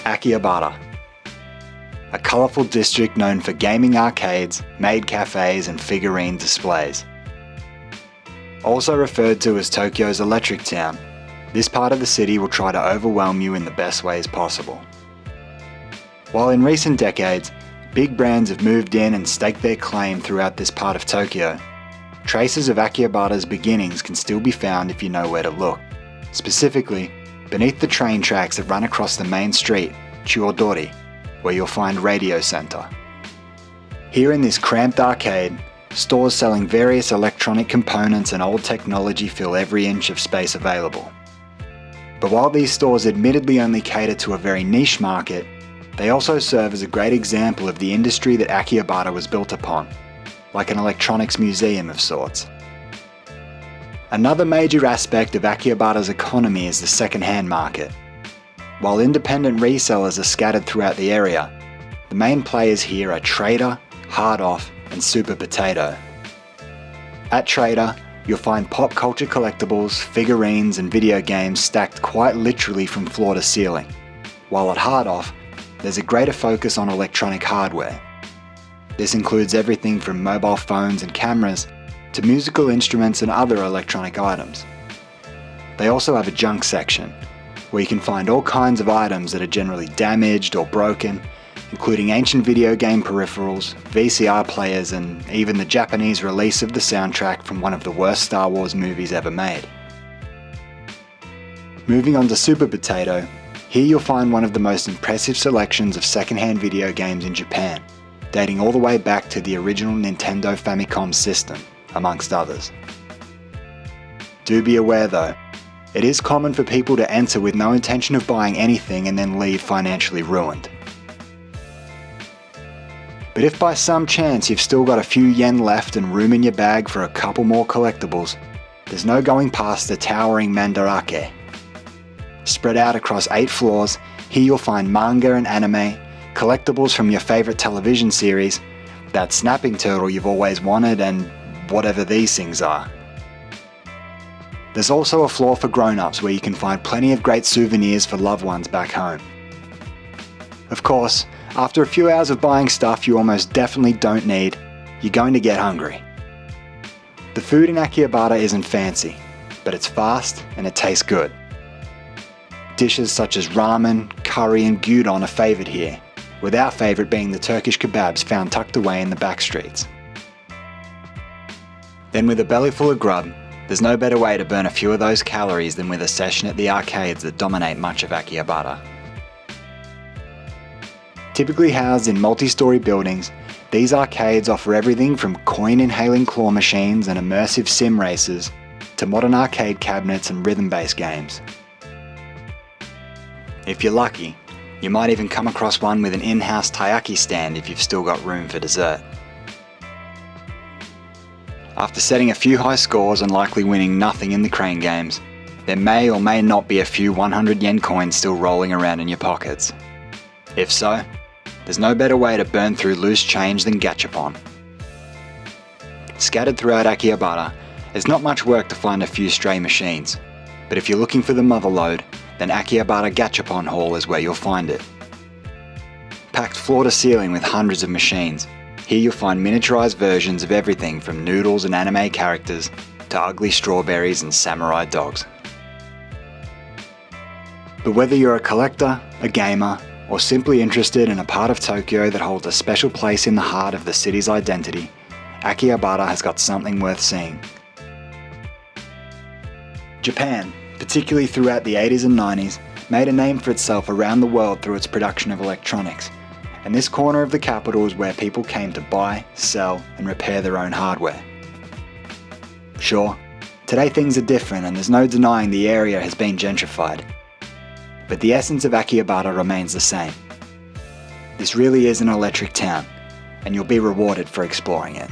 Akihabara, a colourful district known for gaming arcades, maid cafes and figurine displays. Also referred to as Tokyo's electric town, this part of the city will try to overwhelm you in the best ways possible. While in recent decades, big brands have moved in and staked their claim throughout this part of Tokyo, traces of Akihabara's beginnings can still be found if you know where to look. Specifically, beneath the train tracks that run across the main street, Chuodori, where you'll find Radio Center. Here in this cramped arcade, stores selling various electronic components and old technology fill every inch of space available. But while these stores admittedly only cater to a very niche market, they also serve as a great example of the industry that Akihabara was built upon, like an electronics museum of sorts. Another major aspect of Akihabara's economy is the second-hand market. While independent resellers are scattered throughout the area, the main players here are Trader, Hard Off, and Super Potato. At Trader, you'll find pop culture collectibles, figurines, and video games stacked quite literally from floor to ceiling, while at Hard Off, there's a greater focus on electronic hardware. This includes everything from mobile phones and cameras to musical instruments and other electronic items. They also have a junk section, where you can find all kinds of items that are generally damaged or broken, including ancient video game peripherals, VCR players, and even the Japanese release of the soundtrack from one of the worst Star Wars movies ever made. Moving on to Super Potato, here you'll find one of the most impressive selections of second-hand video games in Japan, dating all the way back to the original Nintendo Famicom system, amongst others. Do be aware though, it is common for people to enter with no intention of buying anything and then leave financially ruined. But if by some chance you've still got a few yen left and room in your bag for a couple more collectibles, there's no going past the towering Mandarake. Spread out across 8 floors, here you'll find manga and anime, collectibles from your favourite television series, that snapping turtle you've always wanted, and whatever these things are. There's also a floor for grown-ups where you can find plenty of great souvenirs for loved ones back home. Of course, after a few hours of buying stuff you almost definitely don't need, you're going to get hungry. The food in Akihabara isn't fancy, but it's fast and it tastes good. Dishes such as ramen, curry and gyudon are favoured here, with our favourite being the Turkish kebabs found tucked away in the back streets. Then with a belly full of grub, there's no better way to burn a few of those calories than with a session at the arcades that dominate much of Akihabara. Typically housed in multi-storey buildings, these arcades offer everything from coin-inhaling claw machines and immersive sim races to modern arcade cabinets and rhythm-based games. If you're lucky, you might even come across one with an in-house taiyaki stand if you've still got room for dessert. After setting a few high scores and likely winning nothing in the crane games, there may or may not be a few 100 yen coins still rolling around in your pockets. If so, there's no better way to burn through loose change than Gachapon. Scattered throughout Akihabara, there's not much work to find a few stray machines, but if you're looking for the mother lode, then Akihabara Gachapon Hall is where you'll find it. Packed floor to ceiling with hundreds of machines, here you'll find miniaturized versions of everything from noodles and anime characters to ugly strawberries and samurai dogs. But whether you're a collector, a gamer, or simply interested in a part of Tokyo that holds a special place in the heart of the city's identity, Akihabara has got something worth seeing. Japan, particularly throughout the 80s and 90s, made a name for itself around the world through its production of electronics, and this corner of the capital is where people came to buy, sell, and repair their own hardware. Sure, today things are different and there's no denying the area has been gentrified, but the essence of Akihabara remains the same. This really is an electric town, and you'll be rewarded for exploring it.